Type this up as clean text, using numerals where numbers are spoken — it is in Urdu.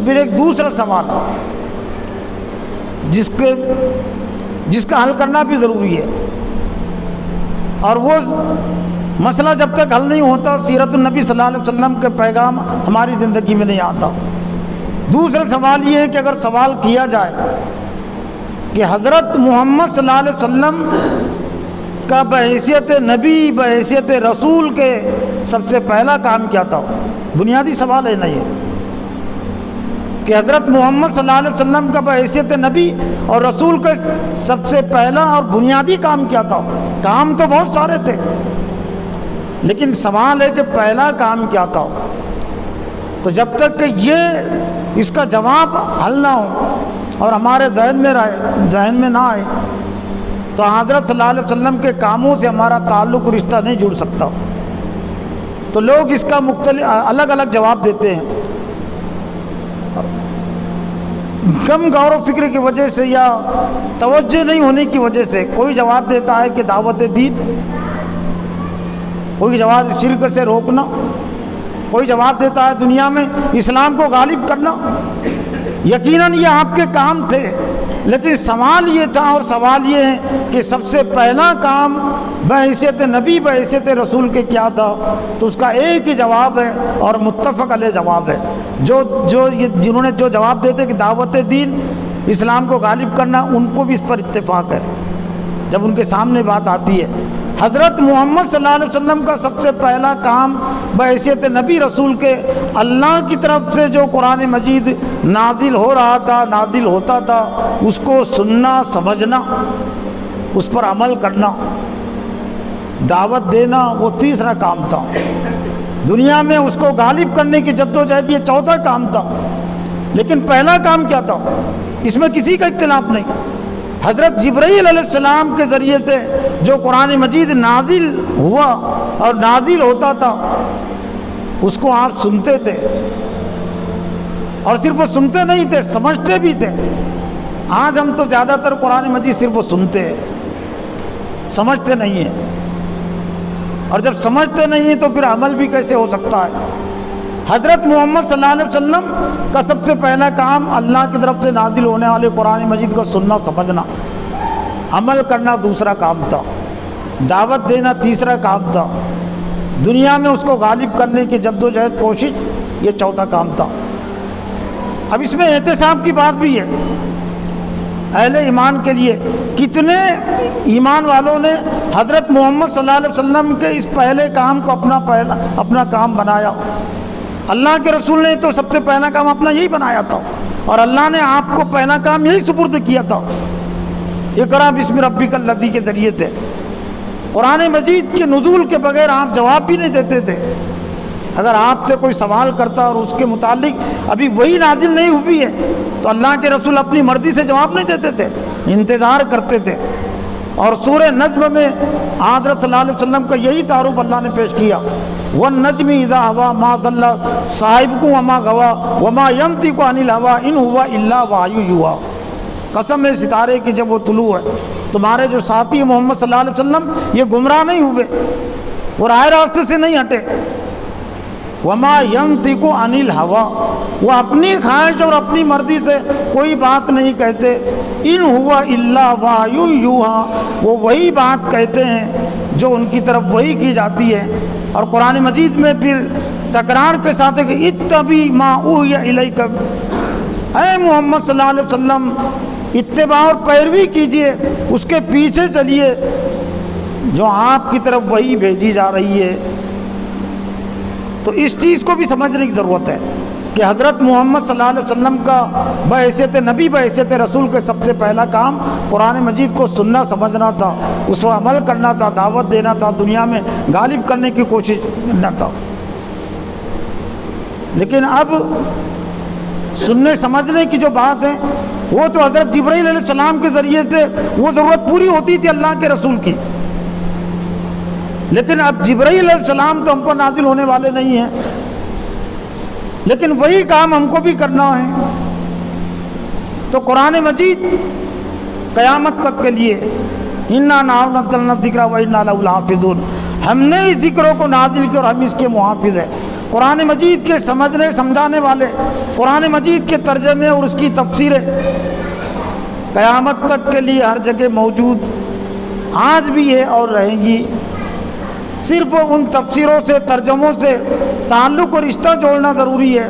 پھر ایک دوسرا سوال ہے جس کا حل کرنا بھی ضروری ہے، اور وہ مسئلہ جب تک حل نہیں ہوتا سیرت النبی صلی اللہ علیہ وسلم کے پیغام ہماری زندگی میں نہیں آتا۔ دوسرا سوال یہ ہے کہ اگر سوال کیا جائے کہ حضرت محمد صلی اللہ علیہ وسلم کا بحیثیت نبی بحیثیت رسول کے سب سے پہلا کام کیا تھا، بنیادی سوال ہے نا یہ کہ حضرت محمد صلی اللہ علیہ وسلم کا بحیثیت نبی اور رسول کا سب سے پہلا اور بنیادی کام کیا تھا۔ کام تو بہت سارے تھے، لیکن سوال ہے کہ پہلا کام کیا تھا۔ تو جب تک کہ یہ اس کا جواب حل نہ ہو اور ہمارے ذہن میں نہ آئے تو حضرت صلی اللہ علیہ وسلم کے کاموں سے ہمارا تعلق رشتہ نہیں جڑ سکتا۔ تو لوگ اس کا الگ الگ جواب دیتے ہیں، کم غور و فکر کی وجہ سے یا توجہ نہیں ہونے کی وجہ سے۔ کوئی جواب دیتا ہے کہ دعوت دین، کوئی جواب شرک سے روکنا، کوئی جواب دیتا ہے دنیا میں اسلام کو غالب کرنا۔ یقیناً یہ آپ کے کام تھے، لیکن سوال یہ تھا اور سوال یہ ہے کہ سب سے پہلا کام بحیثیت نبی بحیثیت رسول کے کیا تھا؟ تو اس کا ایک ہی جواب ہے اور متفق علیہ جواب ہے۔ جنہوں نے جو جواب دیتے کہ دعوت دین اسلام کو غالب کرنا، ان کو بھی اس پر اتفاق ہے جب ان کے سامنے بات آتی ہے۔ حضرت محمد صلی اللہ علیہ وسلم کا سب سے پہلا کام بحیثیت نبی رسول کے اللہ کی طرف سے جو قرآن مجید نازل ہو رہا تھا، نازل ہوتا تھا، اس کو سننا، سمجھنا، اس پر عمل کرنا، دعوت دینا، وہ تیسرا کام تھا۔ دنیا میں اس کو غالب کرنے کی جدوجہد یہ چوتھا کام تھا۔ لیکن پہلا کام کیا تھا؟ اس میں کسی کا اختلاف نہیں۔ حضرت جبرائیل علیہ السلام کے ذریعے سے جو قرآن مجید نازل ہوا اور نازل ہوتا تھا، اس کو آپ سنتے تھے، اور صرف وہ سنتے نہیں تھے، سمجھتے بھی تھے۔ آج ہم تو زیادہ تر قرآن مجید صرف وہ سنتے ہیں، سمجھتے نہیں ہیں، اور جب سمجھتے نہیں ہیں تو پھر عمل بھی کیسے ہو سکتا ہے؟ حضرت محمد صلی اللہ علیہ وسلم کا سب سے پہلا کام اللہ کی طرف سے نازل ہونے والے قرآن مجید کو سننا، سمجھنا، عمل کرنا دوسرا کام تھا، دعوت دینا تیسرا کام تھا، دنیا میں اس کو غالب کرنے کی جدوجہد کوشش یہ چوتھا کام تھا۔ اب اس میں احتساب کی بات بھی ہے اہل ایمان کے لیے۔ کتنے ایمان والوں نے حضرت محمد صلی اللہ علیہ وسلم کے اس پہلے کام کو اپنا کام بنایا۔ اللہ کے رسول نے تو سب سے پہلا کام اپنا یہی بنایا تھا، اور اللہ نے آپ کو پہلا کام یہی سپرد کیا تھا، اقرأ بسم ربک الذی کے ذریعے سے۔ قرآن مجید کے نزول کے بغیر آپ جواب بھی نہیں دیتے تھے۔ اگر آپ سے کوئی سوال کرتا اور اس کے متعلق ابھی وہی نازل نہیں ہوئی ہے تو اللہ کے رسول اپنی مرضی سے جواب نہیں دیتے تھے، انتظار کرتے تھے۔ اور سورہ نجم میں حضرت صلی اللہ علیہ وسلم کا یہی تعارف اللہ نے پیش کیا، وَالنَّجْمِ إِذَا هَوَىٰ مَا ضَلَّ صَاحِبُكُمْ وَمَا غَوَىٰ وَمَا يَنطِقُ عَنِ الْهَوَىٰ إِنْ هُوَ إِلَّا وَحْيٌ يُوحَىٰ۔ قسم ہے ستارے کی جب وہ طلوع ہے، تمہارے جو ساتھی محمد صلی اللہ علیہ وسلم یہ گمراہ نہیں ہوئے، وہ راہ راستے سے نہیں ہٹے۔ وَمَا يَنطِقُ عَنِ الْهَوَىٰ، وہ اپنی خواہش اور اپنی مرضی سے کوئی بات نہیں کہتے۔ إِنْ هُوَ إِلَّا وَحْيٌ يُوحَىٰ، وہ وہی بات کہتے ہیں جو ان کی طرف وحی کی جاتی ہے۔ اور قرآن مجید میں پھر تکرار کے ساتھ ہے کہ اتبع ما اوحی الیک، اے محمد صلی اللہ علیہ وسلم اتباع اور پیروی کیجئے، اس کے پیچھے چلیے جو آپ کی طرف وحی بھیجی جا رہی ہے۔ تو اس چیز کو بھی سمجھنے کی ضرورت ہے کہ حضرت محمد صلی اللہ علیہ وسلم کا بحیثیت نبی بحیثیت رسول کے سب سے پہلا کام قرآن مجید کو سننا، سمجھنا تھا، اس پر عمل کرنا تھا، دعوت دینا تھا، دنیا میں غالب کرنے کی کوشش کرنا تھا۔ لیکن اب سننے سمجھنے کی جو بات ہے وہ تو حضرت جبرائیل علیہ السلام کے ذریعے سے وہ ضرورت پوری ہوتی تھی اللہ کے رسول کی، لیکن اب جبرائیل علیہ السلام تو ہم پر نازل ہونے والے نہیں ہیں، لیکن وہی کام ہم کو بھی کرنا ہے۔ تو قرآن مجید قیامت تک کے لیے اِنَّا نَحْنُ نَزَّلْنَا الذِّكْرَ وَإِنَّا لَهُ لَحَافِظُونَ، ہم نے اس ذکر کو نازل کیا اور ہم اس کے محافظ ہیں۔ قرآن مجید کے سمجھنے سمجھانے والے قرآن مجید کے ترجمے اور اس کی تفسیریں قیامت تک کے لیے ہر جگہ موجود آج بھی ہے اور رہیں گی. صرف ان تفسیروں سے ترجموں سے تعلق اور رشتہ جوڑنا ضروری ہے.